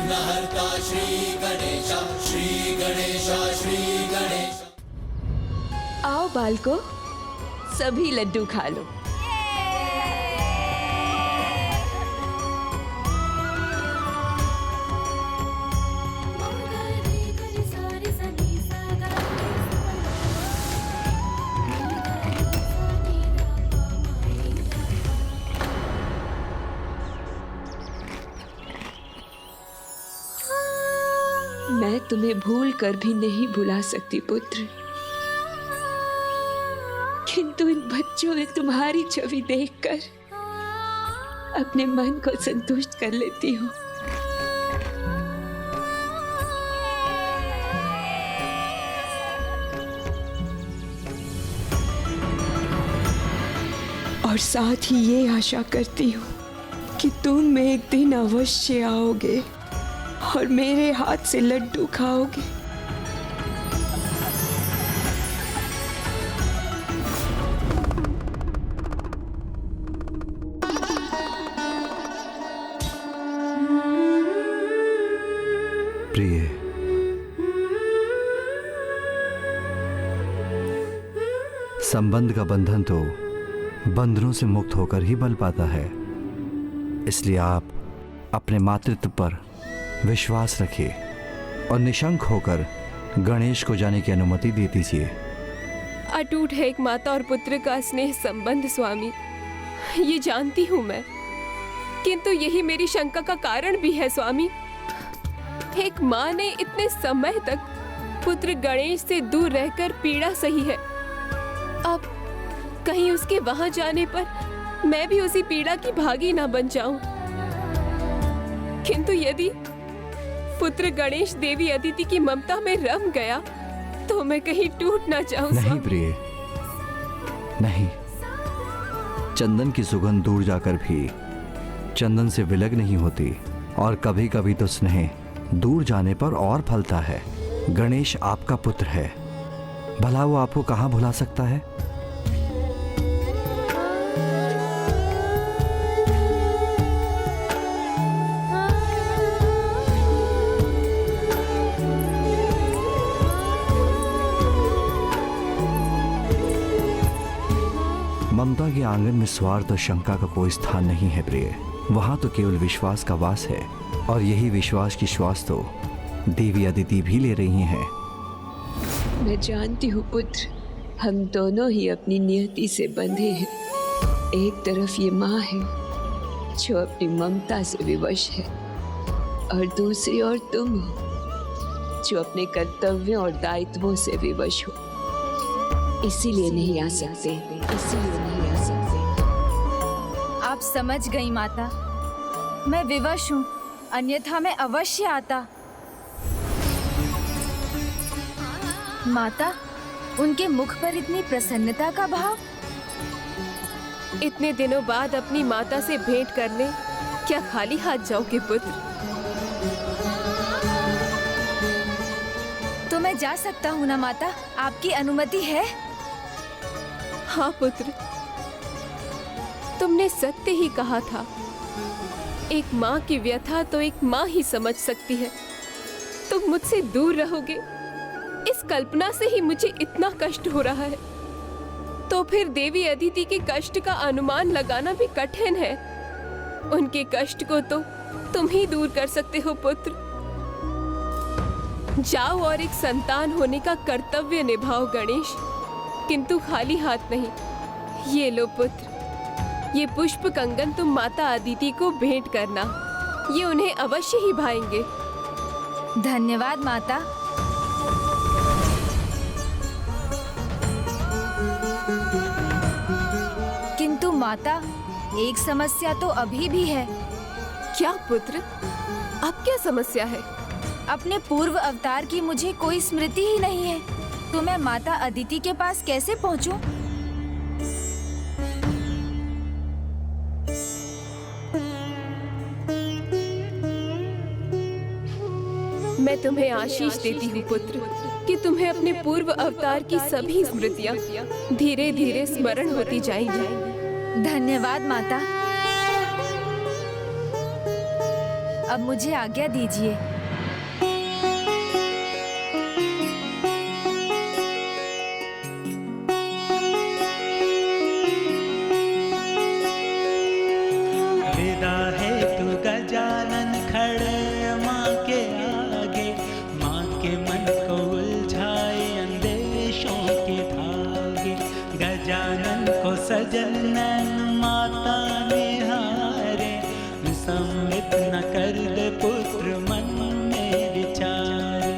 विघ्नहर्ता श्री गणेश, श्री गणेश, श्री गणेश। आओ बालको, सभी लड्डू खा लो। मैं तुम्हें भूल कर भी नहीं भुला सकती पुत्र, किंतु इन बच्चों में तुम्हारी छवि देखकर अपने मन को संतुष्ट कर लेती हूँ। और साथ ही ये आशा करती हूँ कि तुम एक दिन अवश्य आओगे और मेरे हाथ से लड्डू खाओगे। प्रिय, संबंध का बंधन तो बंधनों से मुक्त होकर ही बल पाता है, इसलिए आप अपने मातृत्व पर विश्वास रखिए और निशंक होकर गणेश को जाने की अनुमति दे दीजिए। अटूट है एक माता और पुत्र का स्नेह संबंध स्वामी, ये जानती हूँ मैं, किंतु यही मेरी शंका का कारण भी है स्वामी। एक माँ ने इतने समय तक पुत्र गणेश से दूर रहकर पीड़ा सही है, अब कहीं उसके वहां जाने पर मैं भी उसी पीड़ा की भागी ना बन जाऊं। किंतु यदि पुत्र गणेश देवी अदिति की ममता में रम गया तो मैं कहीं टूट ना जाऊं। नहीं प्रिय, नहीं। चंदन की सुगंध दूर जाकर भी चंदन से विलग नहीं होती, और कभी कभी तो स्नेह दूर जाने पर और फलता है। गणेश आपका पुत्र है, भला वो आपको कहां भुला सकता है? ममता के आंगन में स्वार्थ और शंका का कोई स्थान नहीं है प्रिय, वहां तो केवल विश्वास का वास है, और यही विश्वास की श्वास तो देवी अदिति भी ले रही हैं। मैं जानती हूँ पुत्र, हम दोनों ही अपनी नियति से बंधे हैं। एक तरफ ये माँ है जो अपनी ममता से विवश है, और दूसरी ओर तुम हो जो अपने कर्तव्यों और दायित्वों से विवश हो। इसीलिए नहीं आ सकते, इसीलिए नहीं आ सकते। आप समझ गई माता, मैं विवश हूँ, अन्यथा मैं अवश्य आता। माता, उनके मुख पर इतनी प्रसन्नता का भाव। इतने दिनों बाद अपनी माता से भेंट करने क्या खाली हाथ जाओगे पुत्र? तो मैं जा सकता हूँ ना माता, आपकी अनुमति है? हाँ पुत्र, तुमने सत्य ही कहा था। एक माँ की व्यथा तो एक माँ ही समझ सकती है। तुम मुझसे दूर रहोगे, इस कल्पना से ही मुझे इतना कष्ट हो रहा है। तो फिर देवी अदिति के कष्ट का अनुमान लगाना भी कठिन है। उनके कष्ट को तो तुम ही दूर कर सकते हो पुत्र। जाओ और एक संतान होने का कर्तव्य निभाओ गणेश, किंतु खाली हाथ नहीं। ये लो पुत्र, ये पुष्प कंगन तुम माता अदिति को भेंट करना, ये उन्हें अवश्य ही भाएंगे। धन्यवाद माता। किंतु माता, एक समस्या तो अभी भी है। क्या पुत्र, अब क्या समस्या है? अपने पूर्व अवतार की मुझे कोई स्मृति ही नहीं है, तो मैं माता अदिति के पास कैसे पहुंचूं? मैं तुम्हें आशीष देती हूँ पुत्र कि तुम्हें अपने पूर्व अवतार की सभी स्मृतियाँ धीरे धीरे स्मरण होती जाएंगी। धन्यवाद माता। अब मुझे आज्ञा दीजिए। विदा है तू गजानन खड़े माँ के आगे, माँ के मन को उलझाए अंदेशों के धागे। गजानन को सजन नैन माता ने हारे, संवित न कर दे पुत्र मन में विचारे।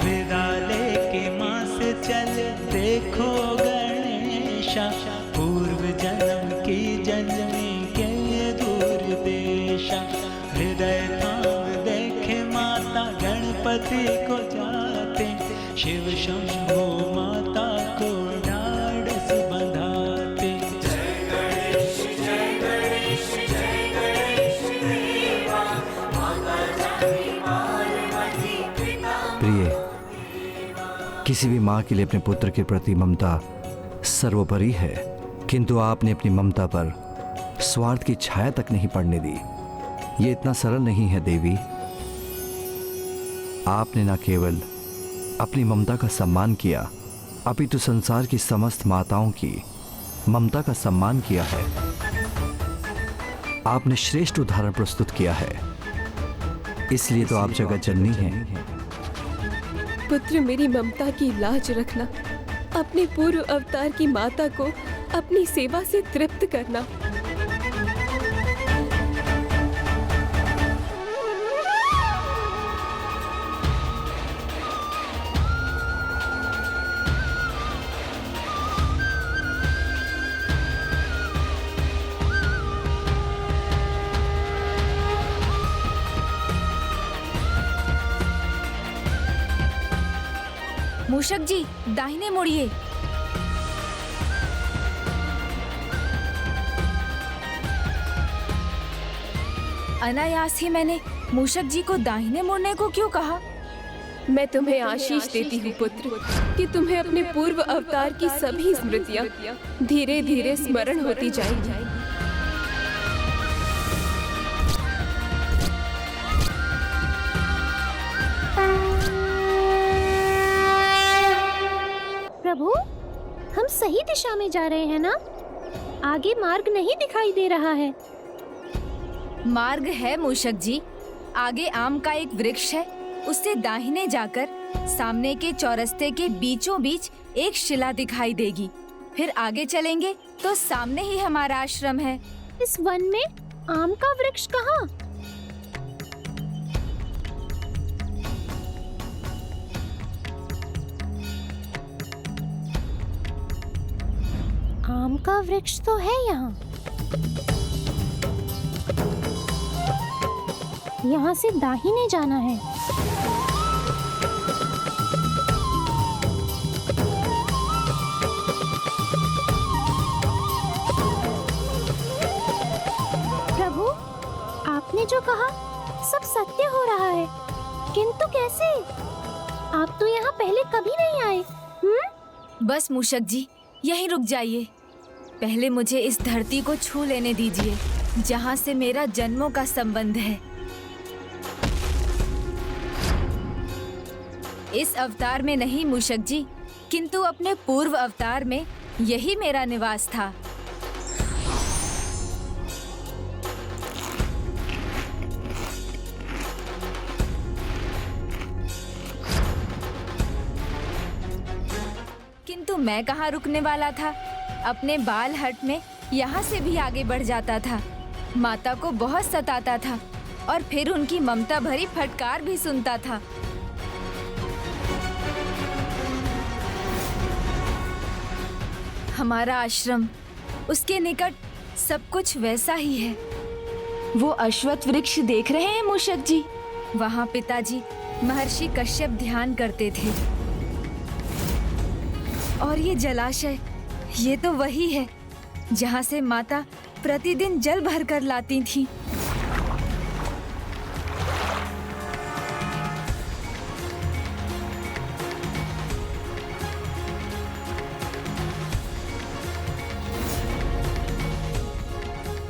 विदा लेके माँ से चले देखो गणेशा, पूर्व जन्म की जन्मी के दूर देशा। हृदय थाम देखे माता गणपति को जाते, शिव शंभो माता को ढाढ़स बंधाते। प्रिय, किसी भी माँ के लिए अपने पुत्र के प्रति ममता सर्वोपरि है, किंतु आपने अपनी ममता पर स्वार्थ की छाया तक नहीं पड़ने दी। ये इतना सरल नहीं है देवी। आपने न केवल अपनी ममता का सम्मान किया, अपितु संसार की समस्त माताओं की ममता का सम्मान किया है। आपने श्रेष्ठ उदाहरण प्रस्तुत किया है, इसलिए तो आप जगत जननी हैं। पुत्र, मेरी ममता की लाज रखना, अपने पूर्व अवतार की माता को अपनी सेवा से तृप्त करना। मूषक जी, दाहिने मुड़िए। अनायास ही मैंने मूषक जी को दाहिने मुड़ने को क्यों कहा? मैं तुम्हें आशीष देती हूँ पुत्र, कि तुम्हें अपने पूर्व अवतार की सभी स्मृतियाँ धीरे धीरे स्मरण होती जाएंगी। प्रभु, हम सही दिशा में जा रहे हैं ना? आगे मार्ग नहीं दिखाई दे रहा है। मार्ग है मूषक जी, आगे आम का एक वृक्ष है, उससे दाहिने जाकर सामने के चौरस्ते के बीचों बीच एक शिला दिखाई देगी। फिर आगे चलेंगे तो सामने ही हमारा आश्रम है। इस वन में आम का वृक्ष कहाँ? आम का वृक्ष तो है यहाँ। यहाँ से दाहिने जाना है। प्रभु, आपने जो कहा सब सत्य हो रहा है, किंतु कैसे? आप तो यहाँ पहले कभी नहीं आए। बस मूषक जी, यहीं रुक जाइए। पहले मुझे इस धरती को छू लेने दीजिए, जहाँ से मेरा जन्मों का संबंध है। इस अवतार में नहीं मूषक जी, किंतु अपने पूर्व अवतार में यही मेरा निवास था। किंतु मैं कहाँ रुकने वाला था। अपने बाल हट में यहाँ से भी आगे बढ़ जाता था। माता को बहुत सताता था और फिर उनकी ममता भरी फटकार भी सुनता था। हमारा आश्रम, उसके निकट सब कुछ वैसा ही है। वो अश्वत्थ वृक्ष देख रहे हैं मूषक जी? वहाँ पिताजी महर्षि कश्यप ध्यान करते थे। और ये जलाशय, ये तो वही है जहाँ से माता प्रतिदिन जल भर कर लाती थी।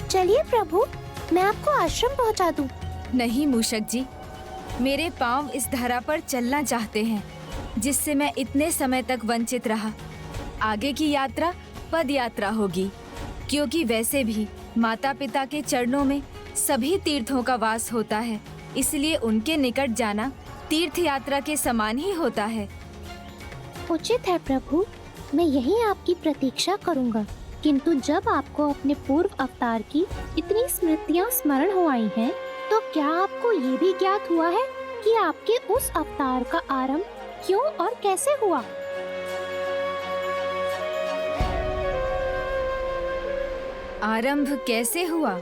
चलिए प्रभु, मैं आपको आश्रम पहुंचा दूं। नहीं मूषक जी, मेरे पाँव इस धरा पर चलना चाहते हैं जिससे मैं इतने समय तक वंचित रहा। आगे की यात्रा पद यात्रा होगी, क्योंकि वैसे भी माता पिता के चरणों में सभी तीर्थों का वास होता है, इसलिए उनके निकट जाना तीर्थ यात्रा के समान ही होता है। उचित है प्रभु, मैं यहीं आपकी प्रतीक्षा करूंगा। किंतु जब आपको अपने पूर्व अवतार की इतनी स्मृतियां स्मरण हो आई हैं, तो क्या आपको ये भी ज्ञात हुआ है कि आपके उस अवतार का आरंभ क्यों और कैसे हुआ? आरंभ कैसे हुआ?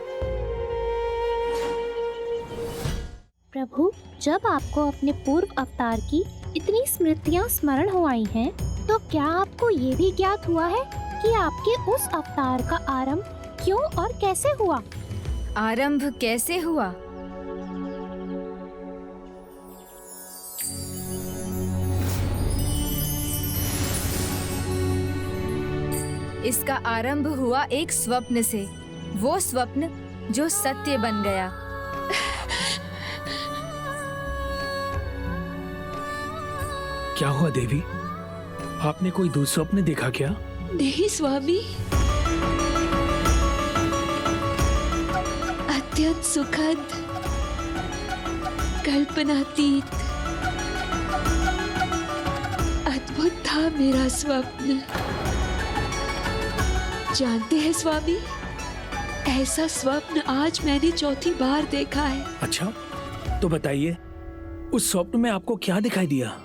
प्रभु, जब आपको अपने पूर्व अवतार की इतनी स्मृतियां स्मरण हो आई हैं, तो क्या आपको ये भी ज्ञात हुआ है कि आपके उस अवतार का आरंभ क्यों और कैसे हुआ? आरंभ कैसे हुआ? इसका आरंभ हुआ एक स्वप्न से, वो स्वप्न जो सत्य बन गया। क्या हुआ देवी? आपने कोई दुस्वप्न देखा क्या? नहीं स्वामी, अत्यंत सुखद, कल्पनातीत, अद्भुत था मेरा स्वप्न। जानते हैं स्वामी, ऐसा स्वप्न आज मैंने चौथी बार देखा है। अच्छा, तो बताइए, उस स्वप्न में आपको क्या दिखाई दिया?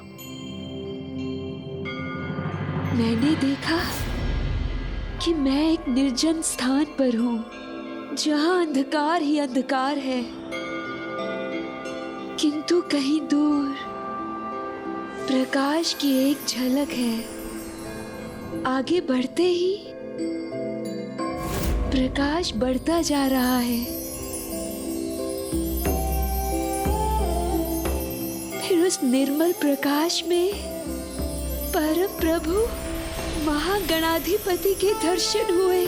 मैंने देखा कि मैं एक निर्जन स्थान पर हूँ, जहाँ अंधकार ही अंधकार है, किंतु कहीं दूर प्रकाश की एक झलक है। आगे बढ़ते ही प्रकाश बढ़ता जा रहा है। फिर उस निर्मल प्रकाश में परम प्रभु महागणाधिपति के दर्शन हुए,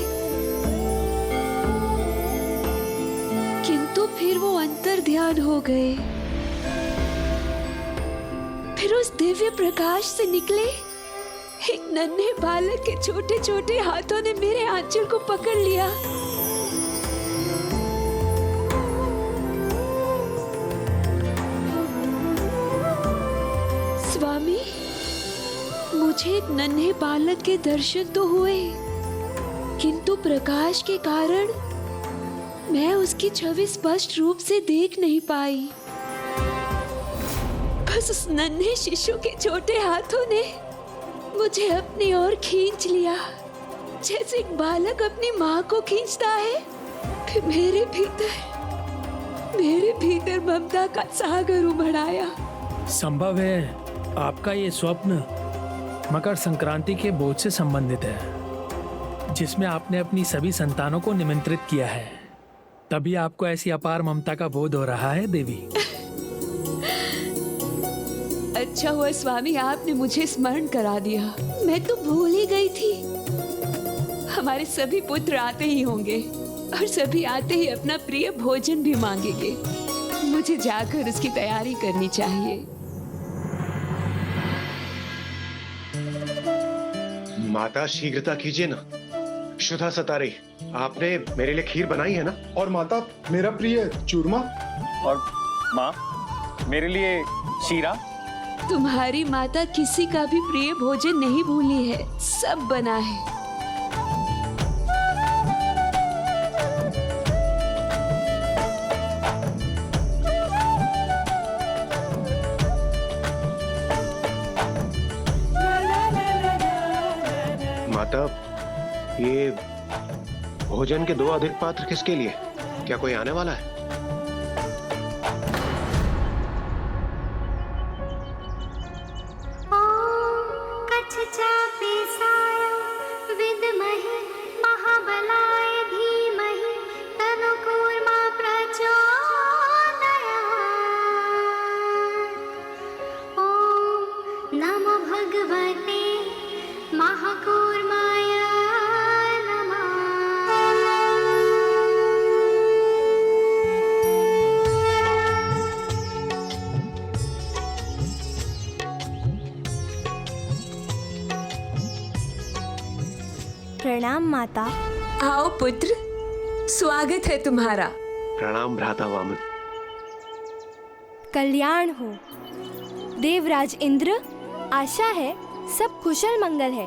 किंतु फिर वो अंतर ध्यान हो गए। फिर उस दिव्य प्रकाश से निकले एक नन्हे बालक के छोटे छोटे हाथों ने मेरे आंचल को पकड़ लिया। स्वामी, मुझे एक नन्हे बालक के दर्शन तो हुए, किंतु प्रकाश के कारण मैं उसकी छवि स्पष्ट रूप से देख नहीं पाई। बस उस नन्हे शिशु के छोटे हाथों ने मुझे अपनी ओर खींच लिया, जैसे एक बालक अपनी माँ को खींचता है। फिर मेरे भीतर ममता का सागर उमड़ आया। संभव है आपका ये स्वप्न मकर संक्रांति के बोझ से संबंधित है, जिसमें आपने अपनी सभी संतानों को निमंत्रित किया है। तभी आपको ऐसी अपार ममता का बोध हो रहा है देवी। अच्छा हुआ स्वामी, आपने मुझे स्मरण करा दिया। मैं तो भूल ही गई थी। हमारे सभी पुत्र आते ही होंगे और सभी आते ही अपना प्रिय भोजन भी मांगेंगे। मुझे जाकर उसकी तैयारी करनी चाहिए। माता, शीघ्रता कीजिए ना। शुद्धा सतारी, आपने मेरे लिए खीर बनाई है ना? और माता, मेरा प्रिय चूरमा। और माँ, मेरे लिए शीरा। तुम्हारी माता किसी का भी प्रिय भोजन नहीं भूली है, सब बना है। माता, ये भोजन के 2 अधिक पात्र किसके लिए? क्या कोई आने वाला है? विद्महे कूर्माय प्रणाम माता। आओ पुत्र, स्वागत है तुम्हारा। प्रणाम भ्राता वामन। कल्याण हो। देवराज इंद्र, आशा है सब कुशल मंगल है।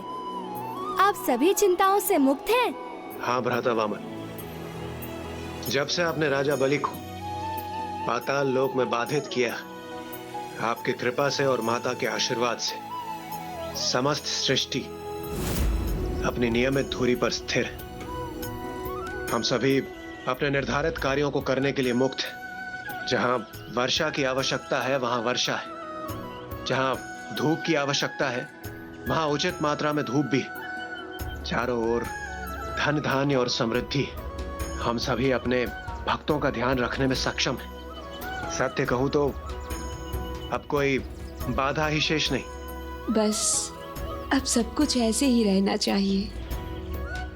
आप सभी चिंताओं से मुक्त हैं? हाँ भ्राता वामन, जब से आपने राजा बलि को पाताल लोक में बाधित किया, आपकी कृपा से और माता के आशीर्वाद से समस्त सृष्टि अपनी नियमित धुरी पर स्थिर है। हम सभी अपने निर्धारित कार्यों को करने के लिए मुक्त हैं। जहां वर्षा की आवश्यकता है वहां वर्षा है, जहां धूप की आवश्यकता है वहां उचित मात्रा में धूप भी है। चारों ओर धन धान्य और समृद्धि। हम सभी अपने भक्तों का ध्यान रखने में सक्षम हैं। सत्य कहूं तो अब कोई बाधा ही शेष नहीं। बस अब सब कुछ ऐसे ही रहना चाहिए।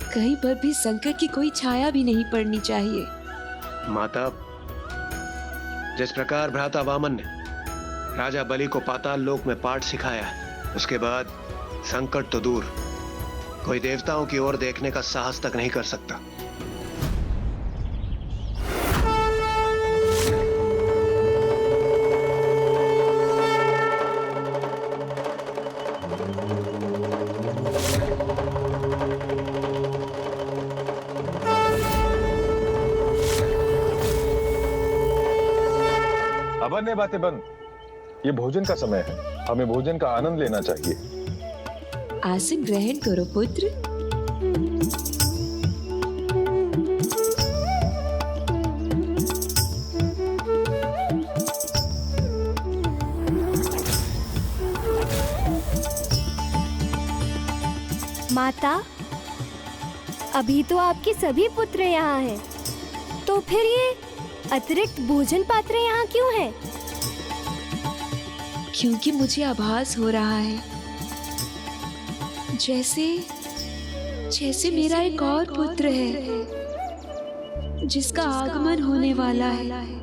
कहीं पर भी संकट की कोई छाया भी नहीं पड़नी चाहिए। माता, जिस प्रकार भ्राता वामन ने राजा बलि को पाताल लोक में पाठ सिखाया, उसके बाद संकट तो दूर, कोई देवताओं की ओर देखने का साहस तक नहीं कर सकता। अब अन्य बातें बंद। ये भोजन का समय है, हमें भोजन का आनंद लेना चाहिए। आसन ग्रहण करो पुत्र। माता, अभी तो आपके सभी पुत्र यहाँ हैं, तो फिर ये अतिरिक्त भोजन पात्र यहाँ क्यों है? क्योंकि मुझे आभास हो रहा है जैसे मेरा एक और पुत्र है जिसका आगमन होने वाला है।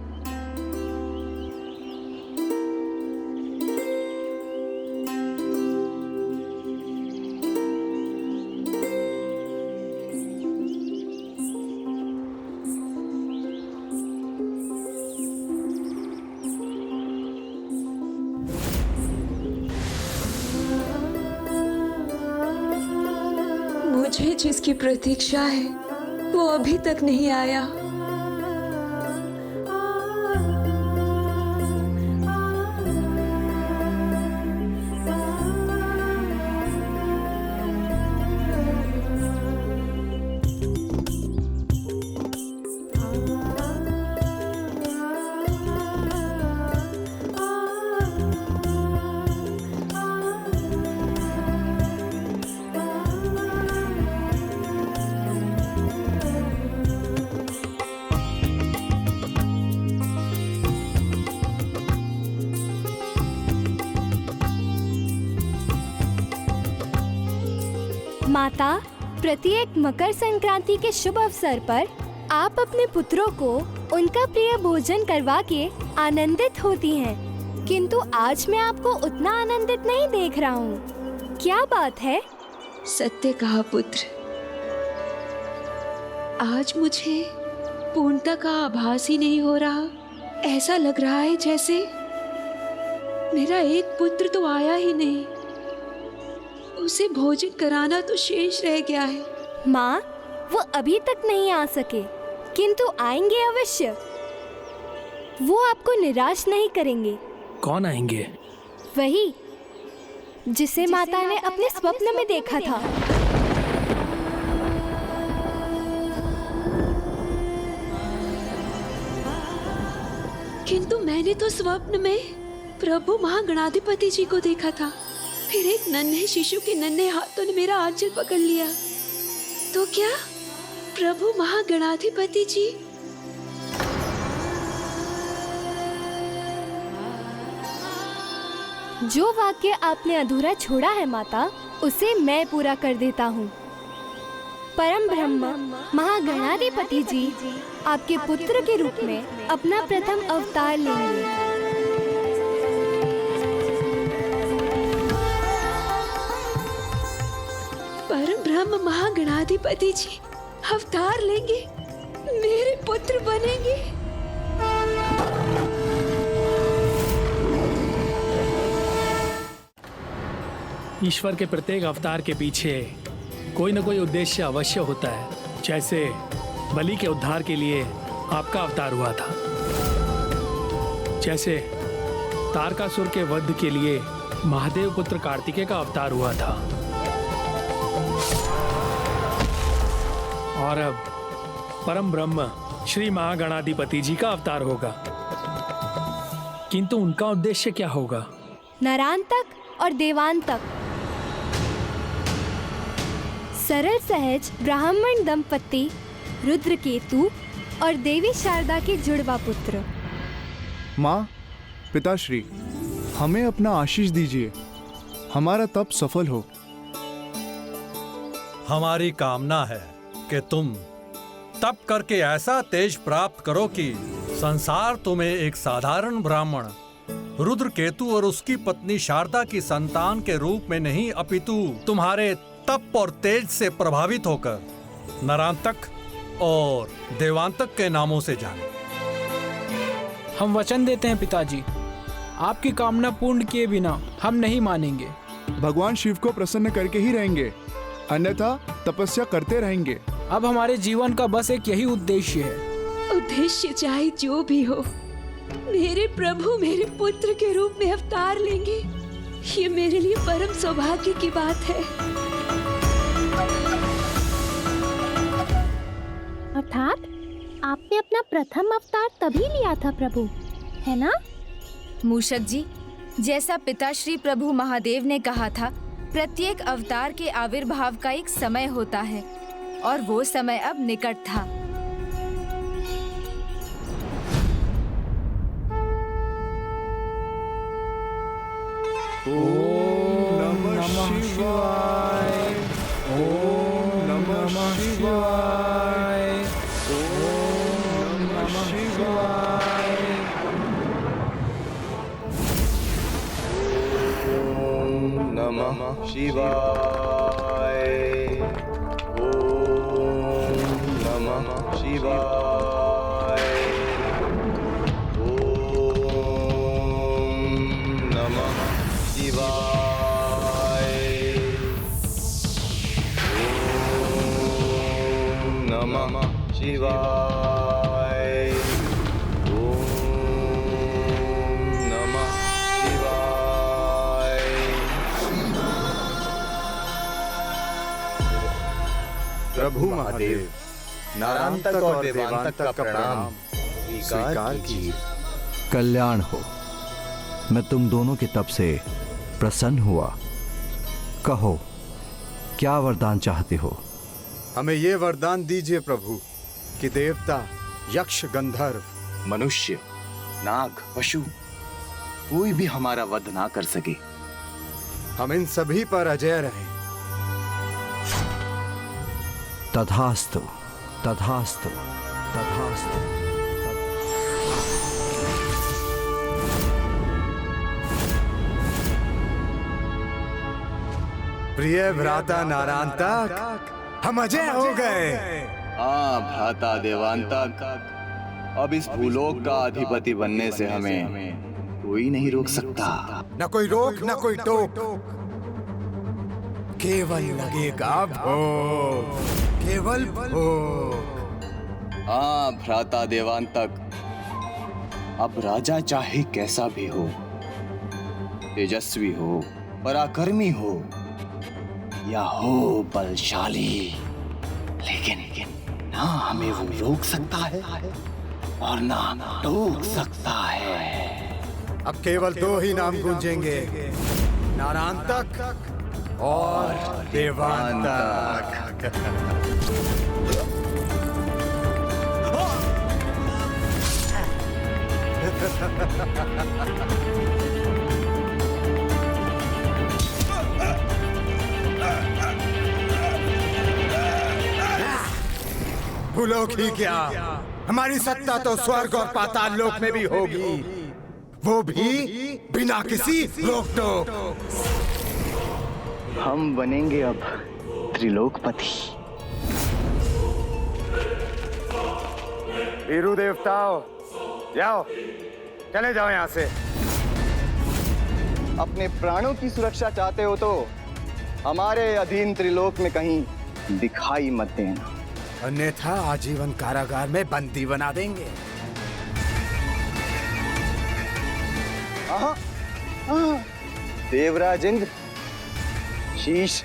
मुझे जिसकी प्रतीक्षा है वो अभी तक नहीं आया। माता, प्रत्येक मकर संक्रांति के शुभ अवसर पर आप अपने पुत्रों को उनका प्रिय भोजन करवा के आनंदित होती हैं, किंतु आज मैं आपको उतना आनंदित नहीं देख रहा हूँ। क्या बात है? सत्य कहा पुत्र, आज मुझे पूर्णता का आभास ही नहीं हो रहा। ऐसा लग रहा है जैसे मेरा एक पुत्र तो आया ही नहीं, उसे भोजन कराना तो शेष रह गया है। माँ, वो अभी तक नहीं आ सके, किंतु आएंगे अवश्य। वो आपको निराश नहीं करेंगे। कौन आएंगे? वही जिसे माता ने अपने स्वप्न में देखा था। किंतु मैंने तो स्वप्न में प्रभु महागणाधिपति जी को देखा था। फिर एक नन्हे शिशु के नन्हे हाथों ने मेरा आंचल पकड़ लिया। तो क्या प्रभु महागणाधिपति जी? जो वाक्य आपने अधूरा छोड़ा है माता, उसे मैं पूरा कर देता हूँ। परम ब्रह्म महागणाधिपति जी आपके पुत्र के रूप में अपना प्रथम अवतार लेंगे। परम ब्रह्म महागणाधिपति जी अवतार लेंगे, मेरे पुत्र बनेंगे। ईश्वर के प्रत्येक अवतार के पीछे कोई न कोई उद्देश्य अवश्य होता है। जैसे बलि के उद्धार के लिए आपका अवतार हुआ था, जैसे तारकासुर के वध के लिए महादेव पुत्र कार्तिकेय का अवतार हुआ था, और अब परम ब्रह्म श्री महागणाधिपति जी का अवतार होगा। किंतु उनका उद्देश्य क्या होगा? नरांतक और देवांतक, सरल सहज ब्राह्मण दंपति रुद्रकेतु और देवी शारदा के जुड़वा पुत्र। माँ, पिताश्री, हमें अपना आशीष दीजिए, हमारा तप सफल हो। हमारी कामना है कि तुम तप करके ऐसा तेज प्राप्त करो कि संसार तुम्हें एक साधारण ब्राह्मण रुद्रकेतु और उसकी पत्नी शारदा की संतान के रूप में नहीं, अपितु तुम्हारे तप और तेज से प्रभावित होकर नरांतक और देवांतक के नामों से जाने। हम वचन देते हैं पिताजी, आपकी कामना पूर्ण किए बिना हम नहीं मानेंगे। भगवान शिव को प्रसन्न करके ही रहेंगे, अन्यथा तपस्या करते रहेंगे। अब हमारे जीवन का बस एक यही उद्देश्य है। उद्देश्य चाहे जो भी हो, मेरे प्रभु मेरे पुत्र के रूप में अवतार लेंगे, ये मेरे लिए परम सौभाग्य की बात है। अर्थात आपने अपना प्रथम अवतार तभी लिया था प्रभु, है ना? मूषक जी, जैसा पिताश्री प्रभु महादेव ने कहा था, प्रत्येक अवतार के आविर्भाव का एक समय होता है और वो समय अब निकट था। ओम नमः शिवाय, ओम नमः शिवाय, ओम नमः शिवाय, ओम नमः शिवाय, ओम नमः शिवाय, ओम नमः शिवाय, ओम नमः शिवाय, ओम नमः शिवाय। प्रभु महादेव, नारांतक और देवांतक का प्रणाम स्वीकार कीजिए। कल्याण हो। मैं तुम दोनों के तप से प्रसन्न हुआ। कहो, क्या वरदान चाहते हो? हमें ये वरदान दीजिए प्रभु कि देवता, यक्ष, गंधर्व, मनुष्य, नाग, पशु कोई भी हमारा वध ना कर सके। हम इन सभी पर अजय रहें। तथास्तु, तथास्तु, तथास्तु। प्रिय भ्राता नारांतक, हम अजय हो गए। हाँ भ्राता देवांतक, अब इस भूलोक का अधिपति बनने से हमें कोई नहीं रोक सकता। न कोई रोक न कोई टोक, केवल लगेगा भोग, केवल भोग। हाँ भ्राता देवांतक, अब राजा चाहे कैसा भी हो, तेजस्वी हो, पराक्रमी हो या हो बलशाली, लेकिन ना हमें वो रोक सकता है और ना टोक सकता है। अब केवल दो ही नाम गूंजेंगे, नारांतक और देवांतक। भूलोक ही क्या, हमारी सत्ता तो स्वर्ग और पाताल लोक में भी होगी, वो भी बिना किसी रोक टोक। हम बनेंगे अब त्रिलोकपति। वीरू देवताओं, जाओ, चले जाओ यहाँ से। अपने प्राणों की सुरक्षा चाहते हो तो हमारे अधीन त्रिलोक में कहीं दिखाई मत देना, अन्यथा आजीवन कारागार में बंदी बना देंगे। देवराज इंद्र, शीश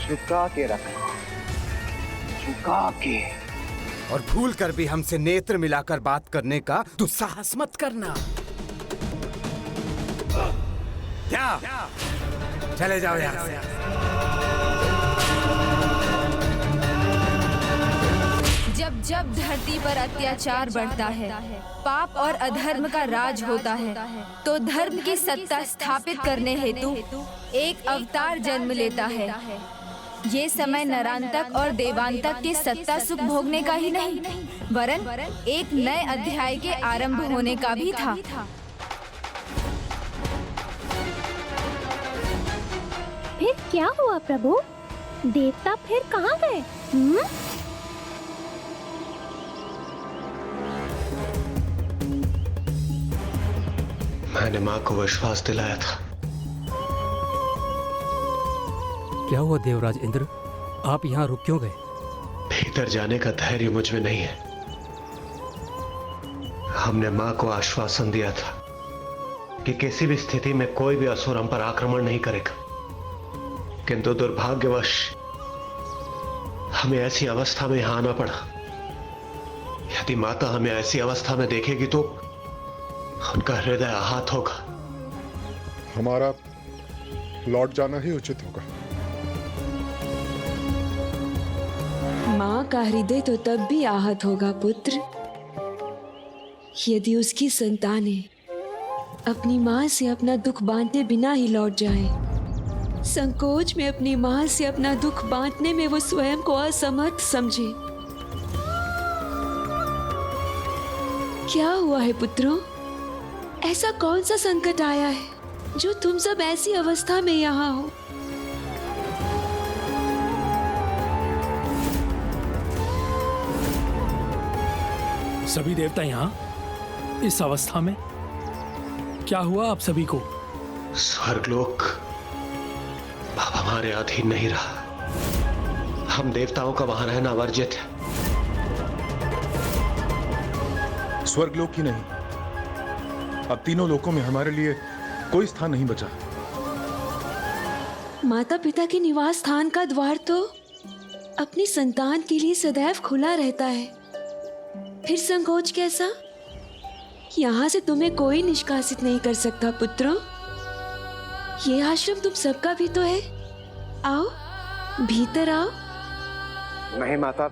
झुका के रखना, झुका के। और भूल कर भी हमसे नेत्र मिलाकर बात करने का दुस्साहस मत करना। क्या? चले जाओ यहाँ से। जब जब धरती पर अत्याचार बढ़ता है, पाप और अधर्म का राज होता है, तो धर्म की सत्ता स्थापित करने हेतु एक अवतार जन्म लेता है। ये समय नरांतक और देवांतक के सत्ता सुख भोगने का ही नहीं, वरन एक नए अध्याय के आरंभ होने का भी था। फिर क्या हुआ प्रभु? देवता फिर कहाँ गए? मैंने माँ को विश्वास दिलाया था। क्या हुआ देवराज इंद्र, आप यहाँ रुक क्यों गए? भीतर जाने का धैर्य मुझ में नहीं है। हमने माँ को आश्वासन दिया था कि किसी भी स्थिति में कोई भी असुर हम पर आक्रमण नहीं करेगा, किंतु दुर्भाग्यवश हमें ऐसी अवस्था में यहां आना पड़ा। यदि माता हमें ऐसी अवस्था में देखेगी तो उनका हृदय आहत होगा। हमारा लौट जाना ही उचित होगा। माँ का हृदय तो तब भी आहत होगा पुत्र, यदि उसकी संतानें अपनी माँ से अपना दुख बांटे बिना ही लौट जाएं। संकोच में अपनी माँ से अपना दुख बांटने में वो स्वयं को असमर्थ समझे। क्या हुआ है पुत्रों? ऐसा कौन सा संकट आया है जो तुम सब ऐसी अवस्था में यहाँ हो? सभी देवता यहाँ इस अवस्था में? क्या हुआ आप सभी को? स्वर्गलोक अब हमारे अधीन नहीं रहा। हम देवताओं का वहां रहना वर्जित है। स्वर्गलोक ही नहीं, अब तीनों लोकों में हमारे लिए कोई स्थान नहीं बचा। माता पिता के निवास स्थान का द्वार तो अपनी संतान के लिए सदैव खुला रहता है, फिर संकोच कैसा? यहाँ से तुम्हें कोई निष्कासित नहीं कर सकता पुत्रों। ये आश्रम तुम सबका भी तो है। आओ, भीतर आओ। नहीं माता,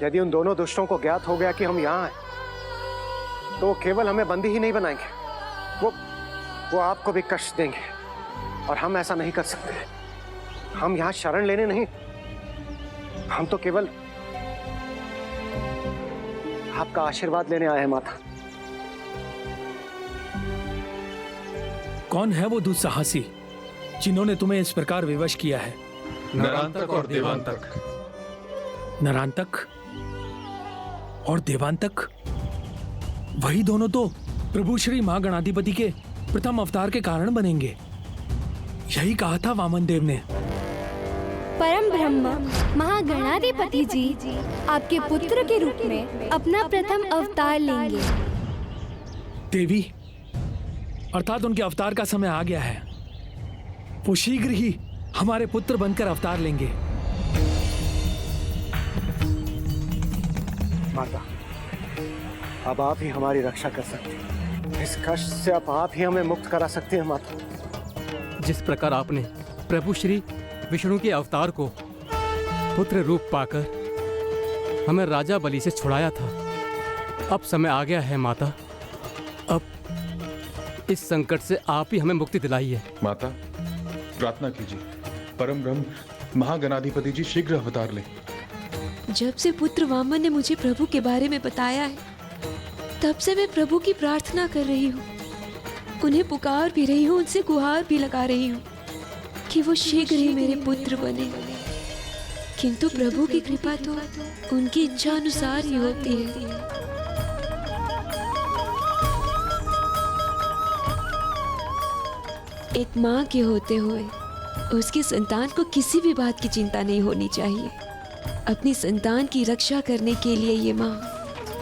यदि उन दोनों दुष्टों को ज्ञात हो गया कि हम यहाँ हैं, तो वो केवल हमें बंदी ही नहीं बनाएंगे, वो आपको भी कष्ट देंगे, और हम ऐसा नहीं कर सकते। हम यहाँ शरण लेने नहीं, हम तो केवल आपका आशीर्वाद लेने आए हैं माता। कौन है वो दुस्साहसी जिन्होंने तुम्हें इस प्रकार विवश किया है? नरांतक और देवांतक। नरांतक और देवांतक, वही दोनों तो प्रभु श्री महागणाधिपति के प्रथम अवतार के कारण बनेंगे। यही कहा था वामन देव ने। परम ब्रह्म महागणाधिपति जी आपके पुत्र के रूप में अपना प्रथम अवतार लेंगे। देवी, अर्थात उनके अवतार का समय आ गया है। वो शीघ्र ही हमारे पुत्र बनकर अवतार लेंगे। माता, अब आप ही हमारी रक्षा कर सकते हैं। इस कष्ट से अब आप ही हमें मुक्त करा सकते हैं माता। जिस प्रकार आपने प्रभु श्री विष्णु के अवतार को पुत्र रूप पाकर हमें राजा बलि से छुड़ाया था, अब समय आ गया है माता। अब इस संकट से आप ही हमें मुक्ति दिलाइए। माता, प्रार्थना कीजिए, परम ब्रह्म महागणाधिपति जी शीघ्र अवतार लें। जब से पुत्र वामन ने मुझे प्रभु के बारे में बताया है, तब से मैं प्रभु की प्रार्थना कर रही हूँ, उन्हें पुकार भी रही हूँ, उनसे गुहार भी लगा रही हूँ कि वो शीघ्र ही मेरे पुत्र बने। किंतु प्रभु की कृपा तो उनकी इच्छा अनुसार ही होती है। एक माँ के होते हुए उसकी संतान को किसी भी बात की चिंता नहीं होनी चाहिए। अपनी संतान की रक्षा करने के लिए ये माँ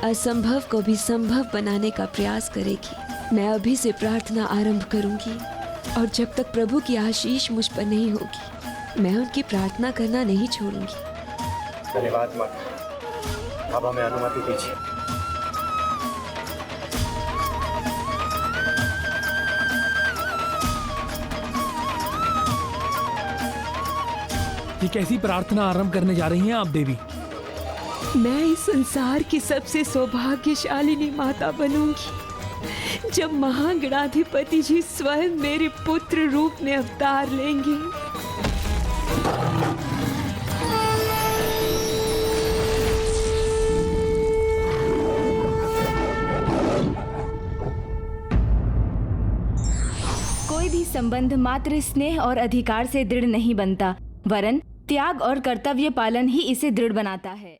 असंभव को भी संभव बनाने का प्रयास करेगी। मैं अभी से प्रार्थना आरंभ करूंगी और जब तक प्रभु की आशीष मुझ पर नहीं होगी, मैं उनकी प्रार्थना करना नहीं छोड़ूंगी। धन्यवाद माता, अब हमें अनुमति दीजिए। ये कैसी प्रार्थना आरंभ करने जा रही हैं आप देवी? मैं इस संसार की सबसे सौभाग्यशालिनी माता बनूंगी जब महागणाधिपति जी स्वयं मेरे पुत्र रूप में अवतार लेंगे। कोई भी संबंध मात्र स्नेह और अधिकार से दृढ़ नहीं बनता, वरन त्याग और कर्तव्य पालन ही इसे दृढ़ बनाता है।